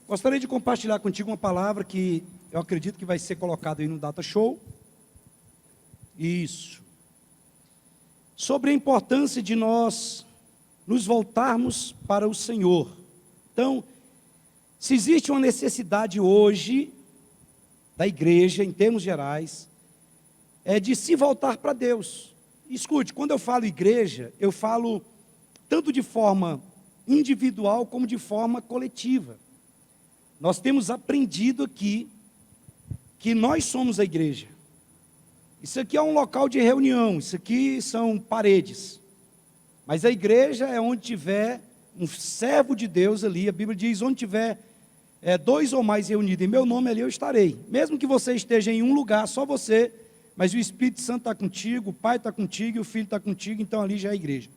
Gostaria de compartilhar contigo uma palavra que eu acredito que vai ser colocada aí no Data Show. Isso. Sobre a importância de nós nos voltarmos para o Senhor. Então, se existe uma necessidade hoje da igreja, em termos gerais, é de se voltar para Deus. Escute, quando eu falo igreja, eu falo tanto de forma individual como de forma coletiva. Nós temos aprendido aqui que nós somos a igreja. Isso aqui é um local de reunião, isso aqui são paredes. Mas a igreja é onde tiver um servo de Deus ali, a Bíblia diz, onde tiver dois ou mais reunidos em meu nome, ali eu estarei. Mesmo que você esteja em um lugar, só você, mas o Espírito Santo está contigo, o Pai está contigo e o Filho está contigo, então ali já é a igreja.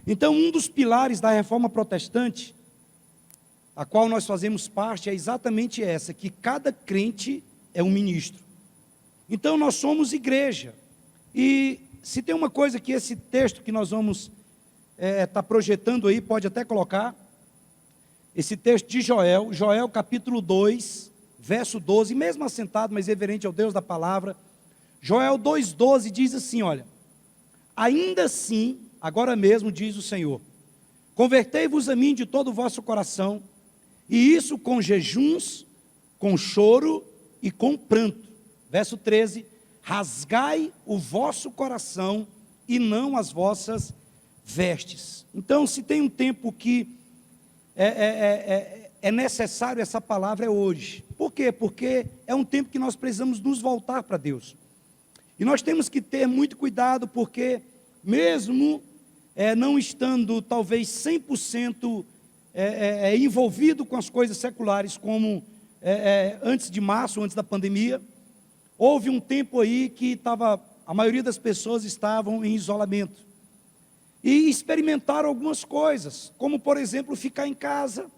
Então, um dos pilares da reforma protestante, a qual nós fazemos parte, é exatamente essa, que cada crente é um ministro. Então, nós somos igreja. E se tem uma coisa que esse texto que nós vamos estar projetando aí, pode até colocar, esse texto de Joel, Joel capítulo 2, verso 12, mesmo assentado, mas reverente ao Deus da palavra, Joel 2,12 diz assim, olha, ainda assim, agora mesmo diz o Senhor, convertei-vos a mim de todo o vosso coração, e isso com jejuns, com choro e com pranto. Verso 13, rasgai o vosso coração e não as vossas vestes. Então, se tem um tempo que é necessário essa palavra, é hoje. Por quê? Porque é um tempo que nós precisamos nos voltar para Deus. E nós temos que ter muito cuidado, porque mesmo não estando talvez 100% envolvido com as coisas seculares, como antes de março, antes da pandemia, houve um tempo aí que a maioria das pessoas estavam em isolamento. E experimentaram algumas coisas, como por exemplo ficar em casa,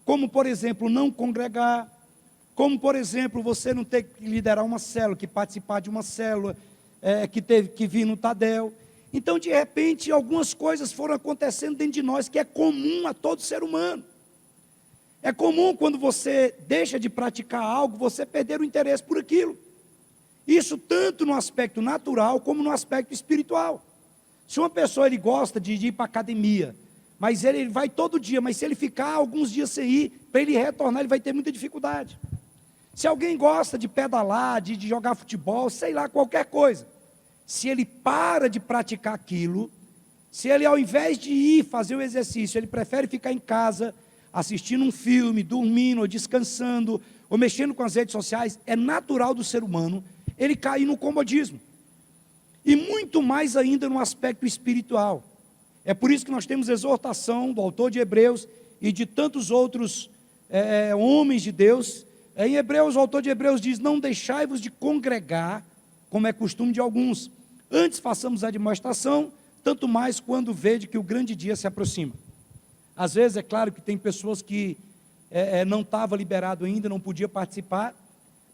como por exemplo não congregar, como por exemplo você não ter que liderar uma célula, que participar de uma célula, que teve que vir no Tadel. Então de repente algumas coisas foram acontecendo dentro de nós, que é comum a todo ser humano. É comum quando você deixa de praticar algo, você perder o interesse por aquilo. Isso tanto no aspecto natural, como no aspecto espiritual. Se uma pessoa ele gosta de ir para a academia, mas ele vai todo dia, mas se ele ficar alguns dias sem ir, para ele retornar, ele vai ter muita dificuldade. Se alguém gosta de pedalar, de jogar futebol, sei lá, qualquer coisa, se ele para de praticar aquilo, se ele ao invés de ir fazer o exercício, ele prefere ficar em casa, assistindo um filme, dormindo, ou descansando, ou mexendo com as redes sociais, é natural do ser humano ele cair no comodismo. E muito mais ainda no aspecto espiritual. É por isso que nós temos exortação do autor de Hebreus e de tantos outros homens de Deus. Em Hebreus, o autor de Hebreus diz, não deixai-vos de congregar, como é costume de alguns. Antes façamos a demonstração, tanto mais quando vede que o grande dia se aproxima. Às vezes, é claro que tem pessoas que não estavam liberadas ainda, não podia participar,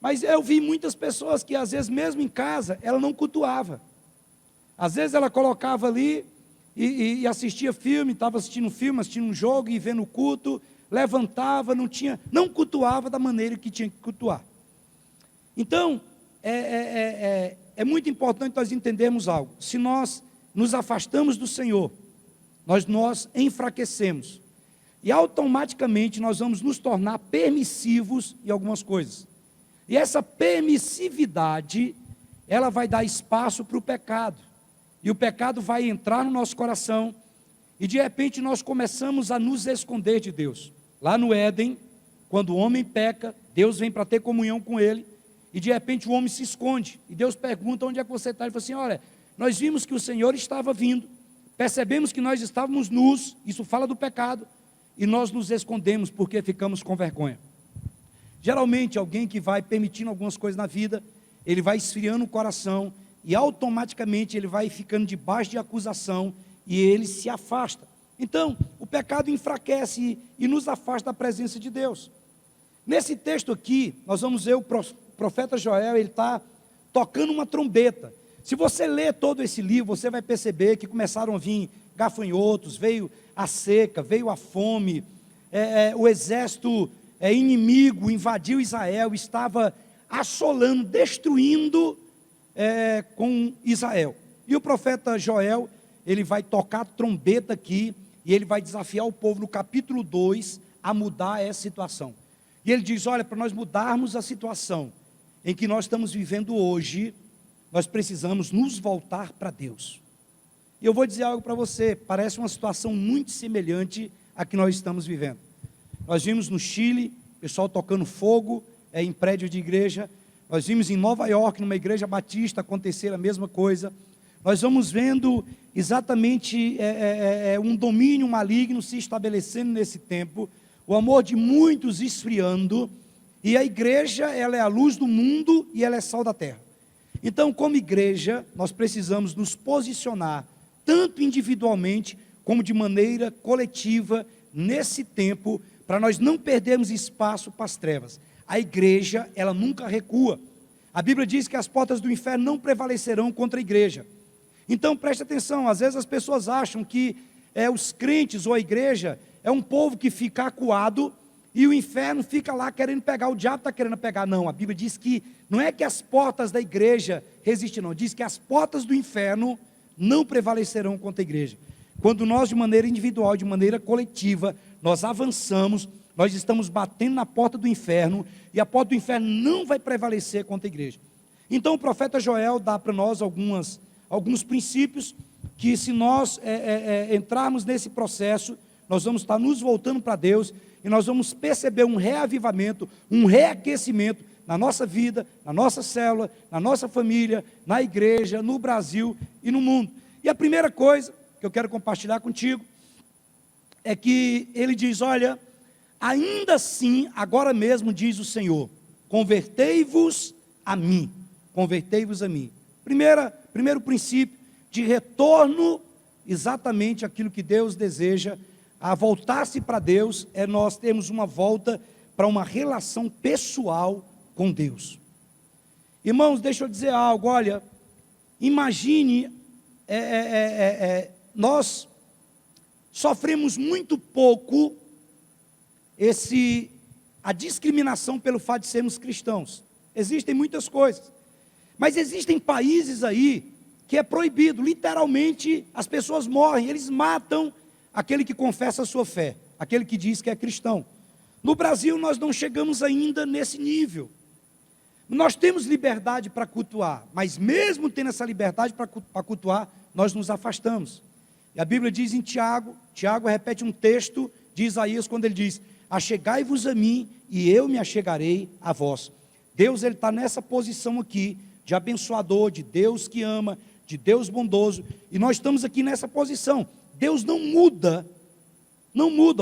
mas eu vi muitas pessoas que às vezes mesmo em casa, ela não cultuava. Às vezes ela colocava ali e assistia filme, estava assistindo filme, assistindo um jogo e vendo o culto, levantava, não cultuava da maneira que tinha que cultuar. Então, é muito importante nós entendermos algo. Se nós nos afastamos do Senhor, nós enfraquecemos. E automaticamente nós vamos nos tornar permissivos em algumas coisas. E essa permissividade, ela vai dar espaço para o pecado. E o pecado vai entrar no nosso coração. E de repente nós começamos a nos esconder de Deus. Lá no Éden, quando o homem peca, Deus vem para ter comunhão com ele. E de repente o homem se esconde. E Deus pergunta, onde é que você está? Ele fala assim, olha, nós vimos que o Senhor estava vindo. Percebemos que nós estávamos nus. Isso fala do pecado. E nós nos escondemos porque ficamos com vergonha. Geralmente alguém que vai permitindo algumas coisas na vida, ele vai esfriando o coração e automaticamente ele vai ficando debaixo de acusação e ele se afasta. Então, o pecado enfraquece e nos afasta da presença de Deus. Nesse texto aqui, nós vamos ver o profeta Joel, ele está tocando uma trombeta. Se você ler todo esse livro, você vai perceber que começaram a vir gafanhotos, veio a seca, veio a fome, o exército inimigo invadiu Israel, estava assolando, destruindo com Israel. E o profeta Joel, ele vai tocar trombeta aqui, e ele vai desafiar o povo no capítulo 2 a mudar essa situação. E ele diz, olha, para nós mudarmos a situação em que nós estamos vivendo hoje, nós precisamos nos voltar para Deus. E eu vou dizer algo para você, parece uma situação muito semelhante à que nós estamos vivendo. Nós vimos no Chile, pessoal tocando fogo em prédio de igreja. Nós vimos em Nova York, numa igreja batista, acontecer a mesma coisa. Nós vamos vendo exatamente um domínio maligno se estabelecendo nesse tempo, o amor de muitos esfriando, e a igreja, ela é a luz do mundo e ela é sal da terra. Então, como igreja, nós precisamos nos posicionar, tanto individualmente, como de maneira coletiva, nesse tempo, para nós não perdermos espaço para as trevas. A igreja, ela nunca recua. A Bíblia diz que as portas do inferno não prevalecerão contra a igreja. Então preste atenção, às vezes as pessoas acham que os crentes ou a igreja é um povo que fica acuado e o inferno fica lá querendo pegar, o diabo está querendo pegar. Não, a Bíblia diz que não é que as portas da igreja resistem, não, diz que as portas do inferno não prevalecerão contra a igreja. Quando nós de maneira individual, de maneira coletiva, nós avançamos, nós estamos batendo na porta do inferno, e a porta do inferno não vai prevalecer contra a igreja. Então o profeta Joel dá para nós alguns princípios, que se nós entrarmos nesse processo, nós vamos estar nos voltando para Deus, e nós vamos perceber um reavivamento, um reaquecimento na nossa vida, na nossa célula, na nossa família, na igreja, no Brasil e no mundo. E a primeira coisa que eu quero compartilhar contigo, é que ele diz, olha, ainda assim, agora mesmo diz o Senhor, convertei-vos a mim, convertei-vos a mim. Primeiro princípio de retorno, exatamente aquilo que Deus deseja, a voltar-se para Deus, nós termos uma volta para uma relação pessoal com Deus. Irmãos, deixa eu dizer algo, olha, imagine, nós sofremos muito pouco a discriminação pelo fato de sermos cristãos. Existem muitas coisas, mas existem países aí que é proibido, literalmente as pessoas morrem, eles matam aquele que confessa a sua fé, aquele que diz que é cristão. No Brasil nós não chegamos ainda nesse nível. Nós temos liberdade para cultuar, mas mesmo tendo essa liberdade para cultuar, nós nos afastamos. E a Bíblia diz em Tiago repete um texto de Isaías, quando ele diz, achegai-vos a mim, e eu me achegarei a vós. Deus, ele está nessa posição aqui, de abençoador, de Deus que ama, de Deus bondoso, e nós estamos aqui nessa posição. Deus não muda,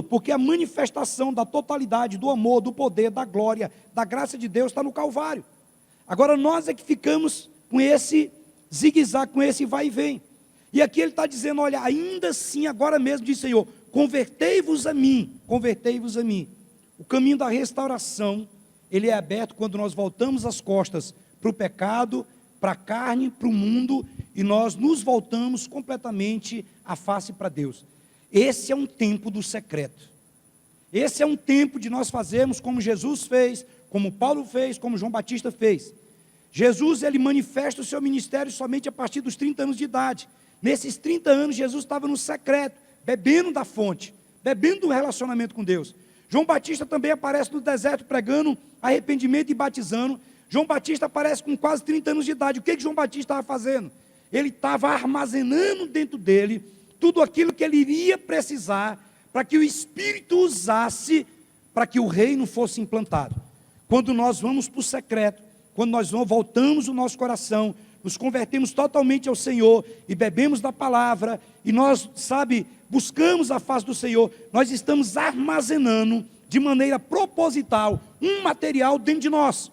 porque a manifestação da totalidade, do amor, do poder, da glória, da graça de Deus está no Calvário. Agora nós é que ficamos com esse zigue-zague, com esse vai e vem. E aqui ele está dizendo, olha, ainda assim, agora mesmo, diz o Senhor, convertei-vos a mim, convertei-vos a mim. O caminho da restauração, ele é aberto quando nós voltamos as costas para o pecado, para a carne, para o mundo, e nós nos voltamos completamente a face para Deus. Esse é um tempo do secreto. Esse é um tempo de nós fazermos como Jesus fez, como Paulo fez, como João Batista fez. Jesus, ele manifesta o seu ministério somente a partir dos 30 anos de idade. Nesses 30 anos, Jesus estava no secreto, bebendo da fonte, bebendo do relacionamento com Deus. João Batista também aparece no deserto pregando arrependimento e batizando. João Batista aparece com quase 30 anos de idade. O que João Batista estava fazendo? Ele estava armazenando dentro dele tudo aquilo que ele iria precisar para que o Espírito usasse para que o reino fosse implantado. Quando nós vamos para o secreto, quando nós voltamos o nosso coração, nos convertemos totalmente ao Senhor e bebemos da palavra, e nós, buscamos a face do Senhor, nós estamos armazenando de maneira proposital um material dentro de nós.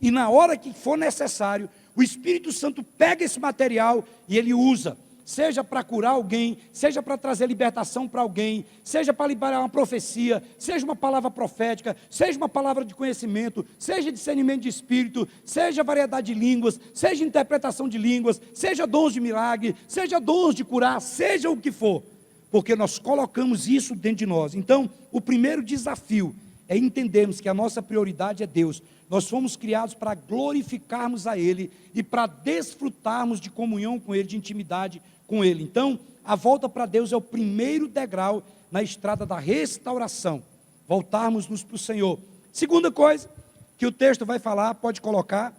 E na hora que for necessário, o Espírito Santo pega esse material e ele usa, seja para curar alguém, seja para trazer libertação para alguém, seja para liberar uma profecia, seja uma palavra profética, seja uma palavra de conhecimento, seja discernimento de espírito, seja variedade de línguas, seja interpretação de línguas, seja dons de milagre, seja dons de curar, seja o que for, porque nós colocamos isso dentro de nós. Então, o primeiro desafio é entendermos que a nossa prioridade é Deus. Nós fomos criados para glorificarmos a Ele e para desfrutarmos de comunhão com Ele, de intimidade com Ele. Então, a volta para Deus é o primeiro degrau na estrada da restauração. Voltarmos-nos para o Senhor. Segunda coisa que o texto vai falar, pode colocar,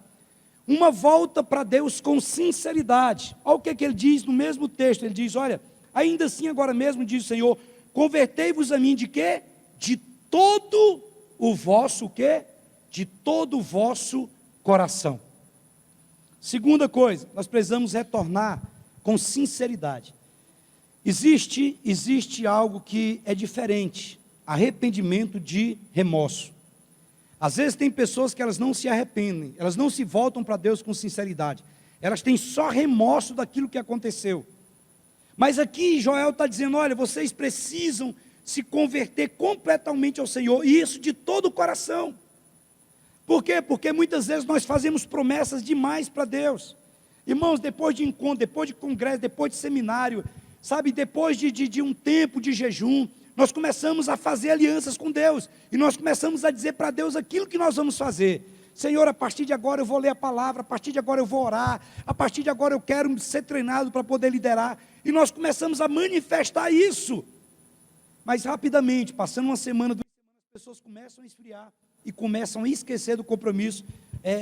uma volta para Deus com sinceridade. Olha o que ele diz no mesmo texto. Ele diz, olha, ainda assim agora mesmo diz o Senhor, convertei-vos a mim de quê? De todo o vosso quê? De todo o vosso coração. Segunda coisa, nós precisamos retornar com sinceridade. Existe algo que é diferente, arrependimento de remorso. Às vezes tem pessoas que elas não se arrependem, elas não se voltam para Deus com sinceridade, elas têm só remorso daquilo que aconteceu. Mas aqui Joel está dizendo, olha, vocês precisam se converter completamente ao Senhor, e isso de todo o coração. Por quê? Porque muitas vezes nós fazemos promessas demais para Deus. Irmãos, depois de encontro, depois de congresso, depois de seminário, sabe, depois de um tempo de jejum, nós começamos a fazer alianças com Deus, e nós começamos a dizer para Deus aquilo que nós vamos fazer. Senhor, a partir de agora eu vou ler a palavra, a partir de agora eu vou orar, a partir de agora eu quero ser treinado para poder liderar, e nós começamos a manifestar isso. Mas rapidamente, passando uma semana, 2 semanas, as pessoas começam a esfriar, e começam a esquecer do compromisso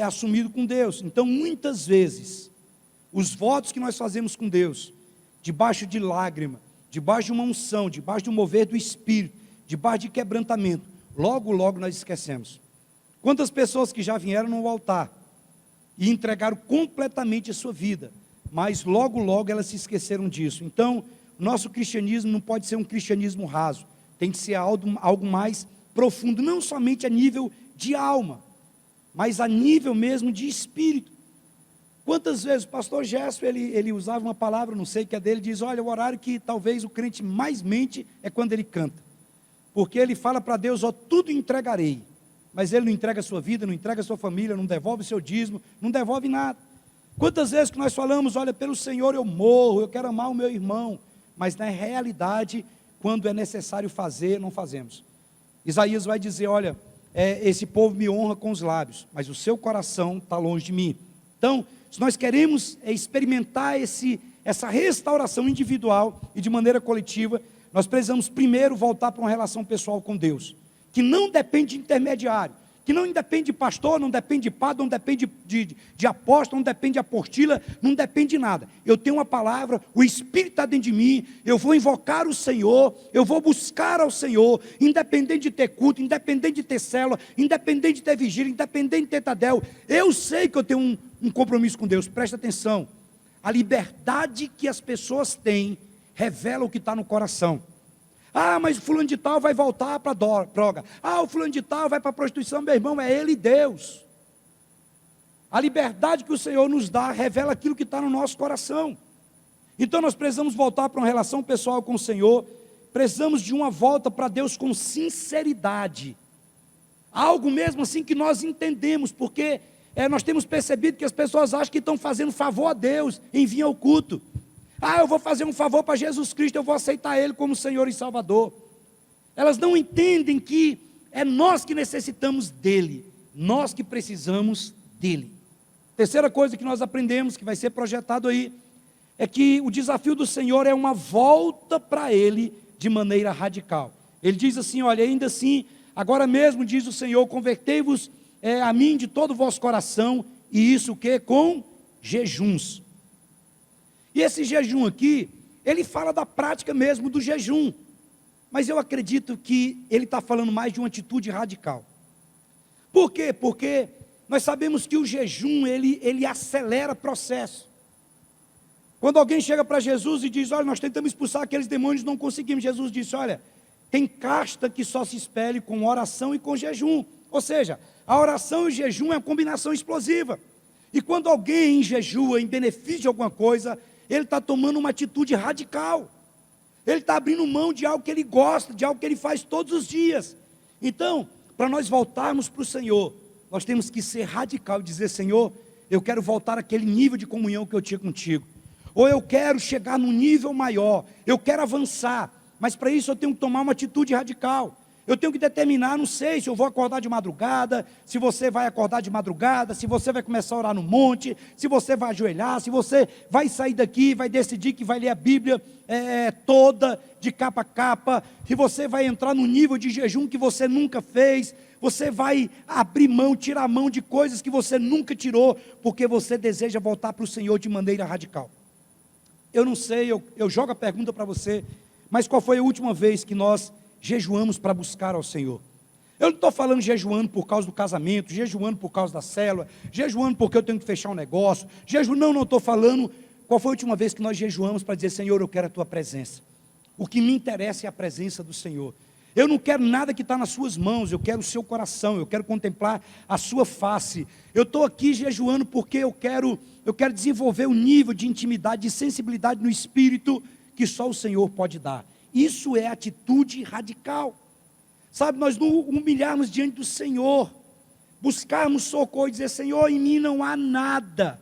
assumido com Deus. Então, muitas vezes, os votos que nós fazemos com Deus, debaixo de lágrima, debaixo de uma unção, debaixo de um mover do Espírito, debaixo de quebrantamento, logo, logo nós esquecemos. Quantas pessoas que já vieram no altar e entregaram completamente a sua vida, mas logo, logo elas se esqueceram disso. Então, nosso cristianismo não pode ser um cristianismo raso, tem que ser algo mais profundo, não somente a nível de alma, mas a nível mesmo de espírito. Quantas vezes o pastor Gerson, ele usava uma palavra, não sei que é dele, diz, olha, o horário que talvez o crente mais mente é quando ele canta, porque ele fala para Deus, ó, tudo entregarei, mas ele não entrega a sua vida, não entrega a sua família, não devolve o seu dízimo, não devolve nada. Quantas vezes que nós falamos, olha, pelo Senhor eu morro, eu quero amar o meu irmão, mas na realidade, quando é necessário fazer, não fazemos. Isaías vai dizer, olha, esse povo me honra com os lábios, mas o seu coração está longe de mim. Então, se nós queremos experimentar essa restauração individual e de maneira coletiva, nós precisamos primeiro voltar para uma relação pessoal com Deus, que não depende de intermediário, que não depende de pastor, não depende de padre, não depende de apóstolo, não depende de apostila, não depende de nada. Eu tenho uma palavra, o Espírito está dentro de mim, eu vou invocar o Senhor, eu vou buscar ao Senhor, independente de ter culto, independente de ter célula, independente de ter vigília, independente de ter tadel, eu sei que eu tenho um compromisso com Deus. Presta atenção, a liberdade que as pessoas têm, revela o que está no coração. Ah, mas o fulano de tal vai voltar para a droga. Ah, o fulano de tal vai para a prostituição. Meu irmão, é Ele e Deus. A liberdade que o Senhor nos dá, revela aquilo que está no nosso coração. Então nós precisamos voltar para uma relação pessoal com o Senhor. Precisamos de uma volta para Deus com sinceridade. Algo mesmo assim que nós entendemos, porque nós temos percebido que as pessoas acham que estão fazendo favor a Deus em vir ao culto. Ah, eu vou fazer um favor para Jesus Cristo, eu vou aceitar Ele como Senhor e Salvador. Elas não entendem que é nós que necessitamos dEle, nós que precisamos dEle. Terceira coisa que nós aprendemos, que vai ser projetado aí, é que o desafio do Senhor é uma volta para Ele de maneira radical. Ele diz assim, olha, ainda assim, agora mesmo diz o Senhor, convertei-vos a mim de todo o vosso coração, e isso o quê? Com jejuns. E esse jejum aqui, ele fala da prática mesmo do jejum. Mas eu acredito que ele está falando mais de uma atitude radical. Por quê? Porque nós sabemos que o jejum, ele acelera processo. Quando alguém chega para Jesus e diz, olha, nós tentamos expulsar aqueles demônios, não conseguimos. Jesus disse, olha, tem casta que só se expele com oração e com jejum. Ou seja, a oração e o jejum é uma combinação explosiva. E quando alguém jejua em benefício de alguma coisa, ele está tomando uma atitude radical. Ele está abrindo mão de algo que ele gosta, de algo que ele faz todos os dias. Então, para nós voltarmos para o Senhor, nós temos que ser radical e dizer, Senhor, eu quero voltar àquele nível de comunhão que eu tinha contigo. Ou eu quero chegar num nível maior, eu quero avançar, mas para isso eu tenho que tomar uma atitude radical. Eu tenho que determinar, não sei se eu vou acordar de madrugada, se você vai acordar de madrugada, se você vai começar a orar no monte, se você vai ajoelhar, se você vai sair daqui, vai decidir que vai ler a Bíblia toda, de capa a capa, se você vai entrar no nível de jejum que você nunca fez, você vai abrir mão, tirar mão de coisas que você nunca tirou, porque você deseja voltar para o Senhor de maneira radical. Eu não sei, eu jogo a pergunta para você, mas qual foi a última vez que nós jejuamos para buscar ao Senhor? Eu não estou falando jejuando por causa do casamento, jejuando por causa da célula, jejuando porque eu tenho que fechar um negócio, não estou falando. Qual foi a última vez que nós jejuamos para dizer: Senhor, eu quero a tua presença? O que me interessa é a presença do Senhor. Eu não quero nada que está nas suas mãos, eu quero o seu coração, eu quero contemplar a sua face. Eu estou aqui jejuando porque eu quero desenvolver um nível de intimidade, de sensibilidade no espírito que só o Senhor pode dar. Isso é atitude radical. Sabe, nós não humilharmos diante do Senhor, buscarmos socorro e dizer: Senhor, em mim não há nada.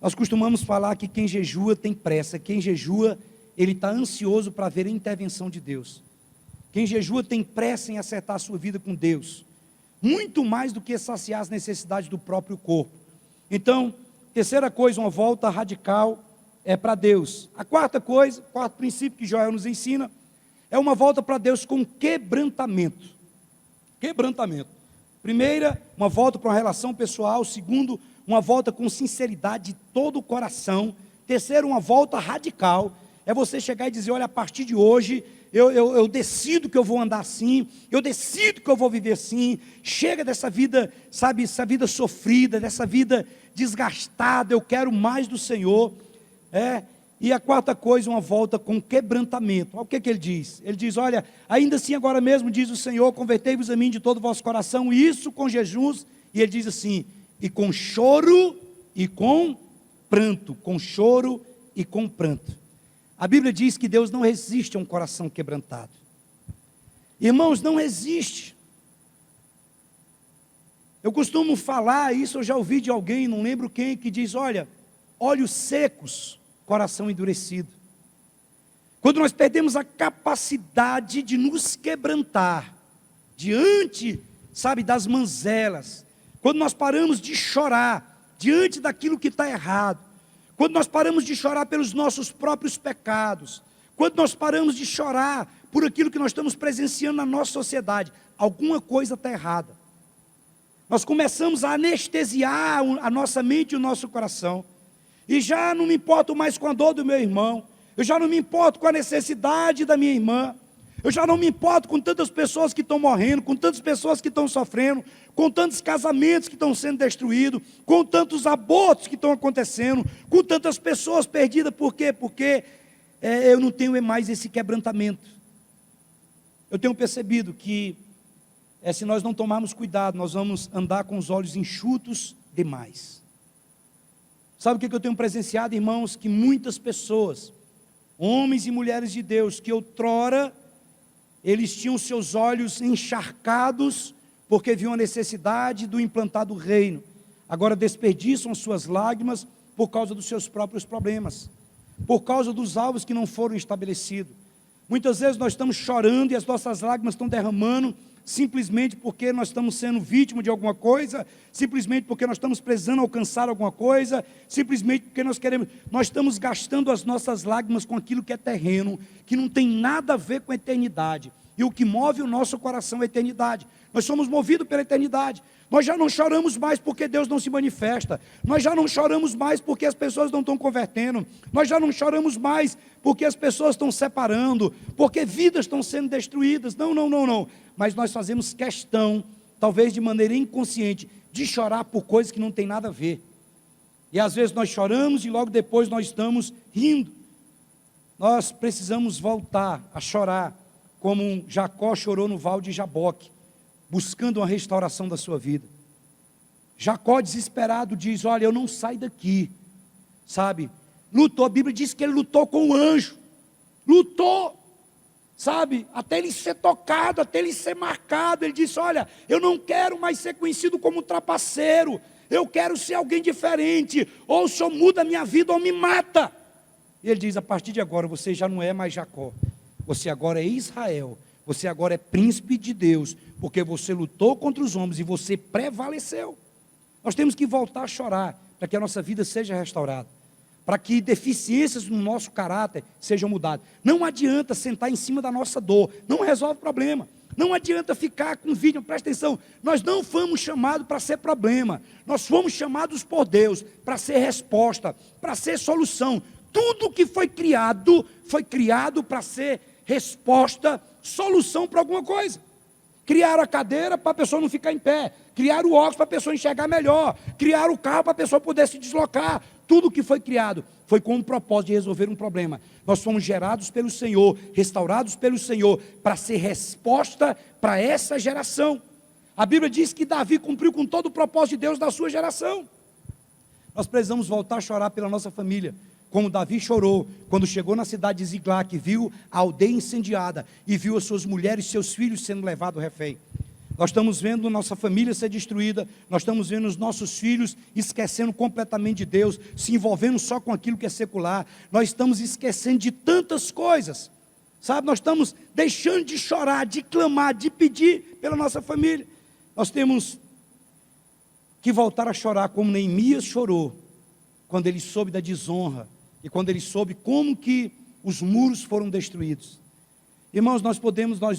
Nós costumamos falar que quem jejua tem pressa, quem jejua, ele está ansioso para ver a intervenção de Deus. Quem jejua tem pressa em acertar a sua vida com Deus, muito mais do que saciar as necessidades do próprio corpo. Então, terceira coisa, uma volta radical é para Deus. A quarta coisa, quarto princípio que Joel nos ensina, é uma volta para Deus com quebrantamento. Quebrantamento. Primeira, uma volta para uma relação pessoal. Segundo, uma volta com sinceridade de todo o coração. Terceiro, uma volta radical. É você chegar e dizer: olha, a partir de hoje, eu decido que eu vou andar assim, eu decido que eu vou viver assim. Chega dessa vida, sabe, essa vida sofrida, dessa vida desgastada, eu quero mais do Senhor. E a quarta coisa, uma volta com quebrantamento. Olha o que ele diz. Ele diz: olha, ainda assim agora mesmo, diz o Senhor, convertei-vos a mim de todo o vosso coração, e isso com jejuns. E ele diz assim: e com choro e com pranto. Com choro e com pranto. A Bíblia diz que Deus não resiste a um coração quebrantado. Irmãos, não resiste. Eu costumo falar, isso eu já ouvi de alguém, não lembro quem, que diz: olha, olhos secos, coração endurecido. Quando nós perdemos a capacidade de nos quebrantar diante, sabe, das mazelas, quando nós paramos de chorar diante daquilo que está errado, quando nós paramos de chorar pelos nossos próprios pecados, quando nós paramos de chorar por aquilo que nós estamos presenciando na nossa sociedade, alguma coisa está errada. Nós começamos a anestesiar a nossa mente e o nosso coração, e já não me importo mais com a dor do meu irmão, eu já não me importo com a necessidade da minha irmã, eu já não me importo com tantas pessoas que estão morrendo, com tantas pessoas que estão sofrendo, com tantos casamentos que estão sendo destruídos, com tantos abortos que estão acontecendo, com tantas pessoas perdidas. Por quê? Porque eu não tenho mais esse quebrantamento. Eu tenho percebido que se nós não tomarmos cuidado, nós vamos andar com os olhos enxutos demais. Sabe o que eu tenho presenciado, irmãos? Que muitas pessoas, homens e mulheres de Deus, que outrora eles tinham seus olhos encharcados, porque viam a necessidade do implantar do reino, agora desperdiçam as suas lágrimas por causa dos seus próprios problemas, por causa dos alvos que não foram estabelecidos. Muitas vezes nós estamos chorando e as nossas lágrimas estão derramando, simplesmente porque nós estamos sendo vítima de alguma coisa, simplesmente porque nós estamos precisando alcançar alguma coisa, simplesmente porque nós estamos gastando as nossas lágrimas com aquilo que é terreno, que não tem nada a ver com a eternidade. E o que move o nosso coração é a eternidade. Nós somos movidos pela eternidade. Nós já não choramos mais porque Deus não se manifesta. Nós já não choramos mais porque as pessoas não estão convertendo. Nós já não choramos mais porque as pessoas estão separando, porque vidas estão sendo destruídas. Não. Mas nós fazemos questão, talvez de maneira inconsciente, de chorar por coisas que não tem nada a ver. E às vezes nós choramos e logo depois nós estamos rindo. Nós precisamos voltar a chorar como Jacó chorou no vale de Jaboque, buscando uma restauração da sua vida. Jacó desesperado diz: olha, eu não saio daqui, sabe, lutou, a Bíblia diz que ele lutou com o anjo, lutou, sabe, até ele ser tocado, até ele ser marcado. Ele disse: olha, eu não quero mais ser conhecido como trapaceiro, eu quero ser alguém diferente, ou o Senhor muda a minha vida ou me mata. E ele diz: a partir de agora você já não é mais Jacó, você agora é Israel, Você agora é príncipe de Deus, porque você lutou contra os homens e você prevaleceu. Nós temos que voltar a chorar, para que a nossa vida seja restaurada, para que deficiências no nosso caráter sejam mudadas. Não adianta sentar em cima da nossa dor, não resolve o problema. Não adianta ficar com vídeo, presta atenção, nós não fomos chamados para ser problema, nós fomos chamados por Deus para ser resposta, para ser solução. Tudo que foi criado para ser resposta, solução para alguma coisa. Criaram a cadeira para a pessoa não ficar em pé, criaram o óculos para a pessoa enxergar melhor, criaram o carro para a pessoa poder se deslocar. Tudo que foi criado foi com o propósito de resolver um problema. Nós fomos gerados pelo Senhor, restaurados pelo Senhor, para ser resposta para essa geração. A Bíblia diz que Davi cumpriu com todo o propósito de Deus da sua geração. Nós precisamos voltar a chorar pela nossa família, como Davi chorou quando chegou na cidade de Ziglag, viu a aldeia incendiada e viu as suas mulheres e seus filhos sendo levados refém. Nós estamos vendo nossa família ser destruída, nós estamos vendo os nossos filhos esquecendo completamente de Deus, se envolvendo só com aquilo que é secular. Nós estamos esquecendo de tantas coisas, sabe? Nós estamos deixando de chorar, de clamar, de pedir pela nossa família. Nós temos que voltar a chorar como Neemias chorou, quando ele soube da desonra, e quando ele soube como que os muros foram destruídos. Irmãos, nós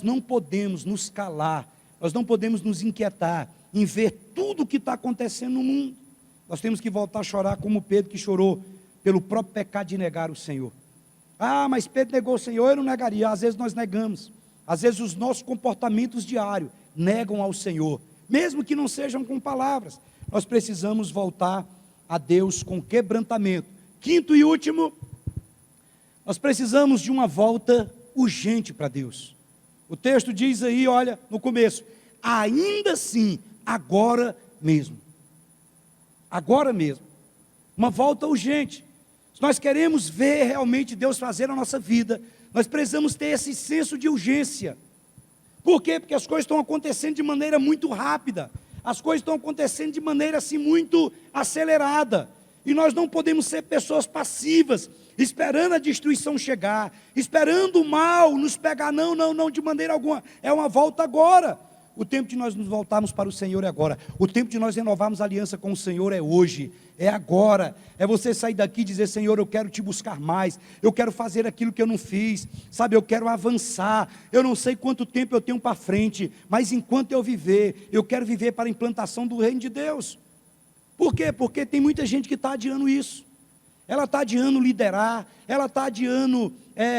não podemos nos calar, nós não podemos nos inquietar em ver tudo o que está acontecendo no mundo. Nós temos que voltar a chorar como Pedro, que chorou pelo próprio pecado de negar o Senhor. Ah, mas Pedro negou o Senhor, eu não negaria. Às vezes nós negamos, às vezes os nossos comportamentos diários negam ao Senhor, mesmo que não sejam com palavras. Nós precisamos voltar a Deus com quebrantamento. Quinto e último, nós precisamos de uma volta urgente para Deus. O texto diz aí, olha, no começo, ainda assim, agora mesmo. Agora mesmo. Uma volta urgente. Se nós queremos ver realmente Deus fazer na nossa vida, nós precisamos ter esse senso de urgência. Por quê? Porque as coisas estão acontecendo de maneira muito rápida. As coisas estão acontecendo de maneira assim muito acelerada. E nós não podemos ser pessoas passivas, esperando a destruição chegar, esperando o mal nos pegar. Não, de maneira alguma. É uma volta agora. O tempo de nós nos voltarmos para o Senhor é agora. O tempo de nós renovarmos a aliança com o Senhor é hoje. É agora. É você sair daqui e dizer: Senhor, eu quero te buscar mais. Eu quero fazer aquilo que eu não fiz. Sabe, eu quero avançar. Eu não sei quanto tempo eu tenho para frente, mas enquanto eu viver, eu quero viver para a implantação do reino de Deus. Por quê? Porque tem muita gente que está adiando isso. Ela está adiando liderar, ela está adiando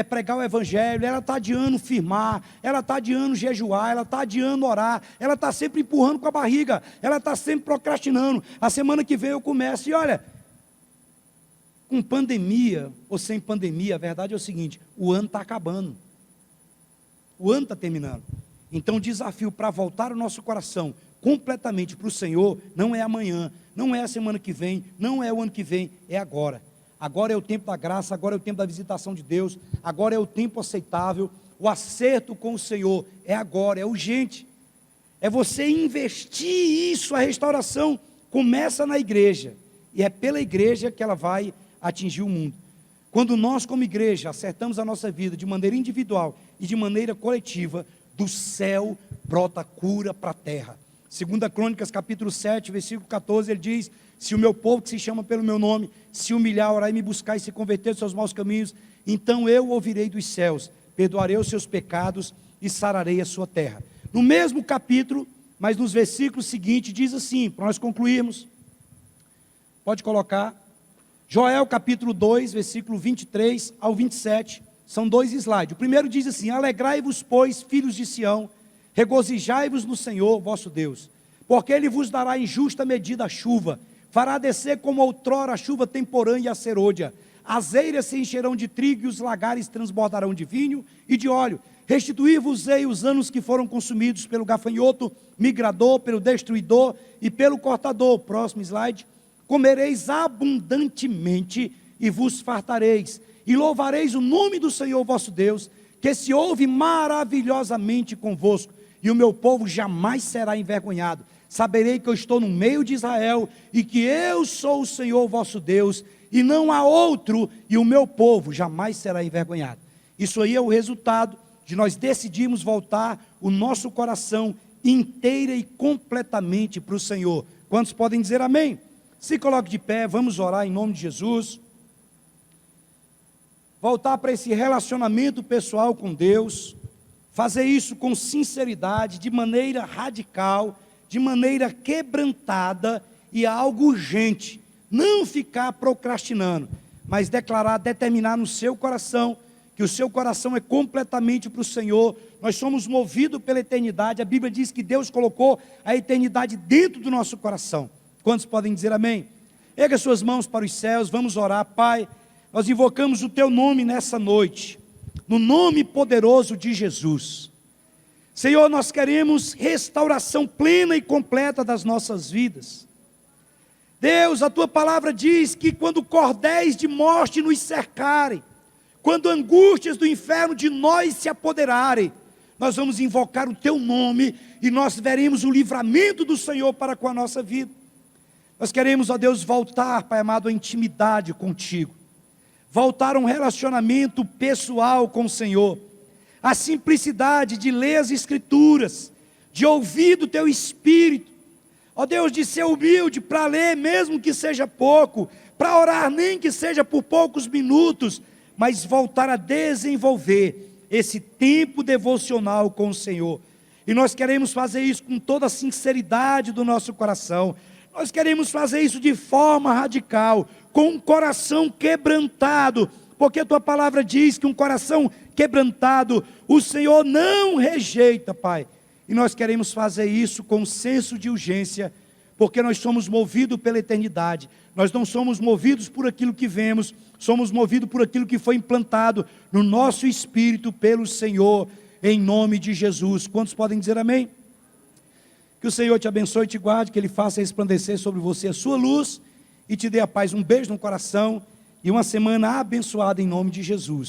pregar o evangelho, ela está adiando firmar, ela está adiando jejuar, ela está adiando orar, ela está sempre empurrando com a barriga, ela está sempre procrastinando. A semana que vem eu começo, e olha, com pandemia ou sem pandemia, a verdade é o seguinte: o ano está acabando, o ano está terminando. Então o desafio para voltar o nosso coração completamente para o Senhor não é amanhã, não é a semana que vem, não é o ano que vem, é agora. Agora é o tempo da graça, agora é o tempo da visitação de Deus, agora é o tempo aceitável. O acerto com o Senhor é agora, é urgente. É você investir isso. A restauração começa na igreja, e é pela igreja que ela vai atingir o mundo. Quando nós, como igreja, acertamos a nossa vida de maneira individual e de maneira coletiva, do céu brota cura para a terra. 2 Crônicas capítulo 7, versículo 14, ele diz: se o meu povo que se chama pelo meu nome se humilhar, orar e me buscar e se converter dos seus maus caminhos, então eu ouvirei dos céus, perdoarei os seus pecados e sararei a sua terra. No mesmo capítulo, mas nos versículos seguintes, diz assim, para nós concluirmos, pode colocar, Joel capítulo 2, versículo 23 ao 27, são 2 slides. O primeiro diz assim: alegrai-vos, pois, filhos de Sião, regozijai-vos no Senhor vosso Deus, porque Ele vos dará em justa medida a chuva, fará descer como outrora a chuva temporã e a serôdia, as eiras se encherão de trigo e os lagares transbordarão de vinho e de óleo, restituir-vos-ei os anos que foram consumidos pelo gafanhoto migrador, pelo destruidor e pelo cortador. Próximo slide. Comereis abundantemente e vos fartareis, e louvareis o nome do Senhor vosso Deus, que se ouve maravilhosamente convosco, e o meu povo jamais será envergonhado. Saberei que eu estou no meio de Israel, e que eu sou o Senhor vosso Deus, e não há outro, e o meu povo jamais será envergonhado. Isso aí é o resultado de nós decidirmos voltar o nosso coração inteira e completamente para o Senhor. Quantos podem dizer amém? Se coloque de pé, vamos orar em nome de Jesus. Voltar para esse relacionamento pessoal com Deus, fazer isso com sinceridade, de maneira radical, de maneira quebrantada e algo urgente. Não ficar procrastinando, mas declarar, determinar no seu coração, que o seu coração é completamente para o Senhor. Nós somos movidos pela eternidade. A Bíblia diz que Deus colocou a eternidade dentro do nosso coração. Quantos podem dizer amém? Erga suas mãos para os céus, vamos orar. Pai, nós invocamos o teu nome nessa noite, no nome poderoso de Jesus. Senhor, nós queremos restauração plena e completa das nossas vidas. Deus, a tua palavra diz que quando cordéis de morte nos cercarem, quando angústias do inferno de nós se apoderarem, nós vamos invocar o teu nome e nós veremos o livramento do Senhor para com a nossa vida. Nós queremos, ó Deus, voltar, Pai amado, à intimidade contigo, voltar a um relacionamento pessoal com o Senhor, a simplicidade de ler as Escrituras, de ouvir do teu Espírito, ó Deus, de ser humilde para ler, mesmo que seja pouco, para orar, nem que seja por poucos minutos, mas voltar a desenvolver esse tempo devocional com o Senhor. E nós queremos fazer isso com toda a sinceridade do nosso coração. Nós queremos fazer isso de forma radical, com um coração quebrantado, porque a tua palavra diz que um coração quebrantado, o Senhor não rejeita, Pai. E nós queremos fazer isso com senso de urgência, porque nós somos movidos pela eternidade. Nós não somos movidos por aquilo que vemos, somos movidos por aquilo que foi implantado no nosso espírito pelo Senhor, em nome de Jesus. Quantos podem dizer amém? Que o Senhor te abençoe e te guarde, que Ele faça resplandecer sobre você a sua luz e te dê a paz. Um beijo no coração e uma semana abençoada em nome de Jesus.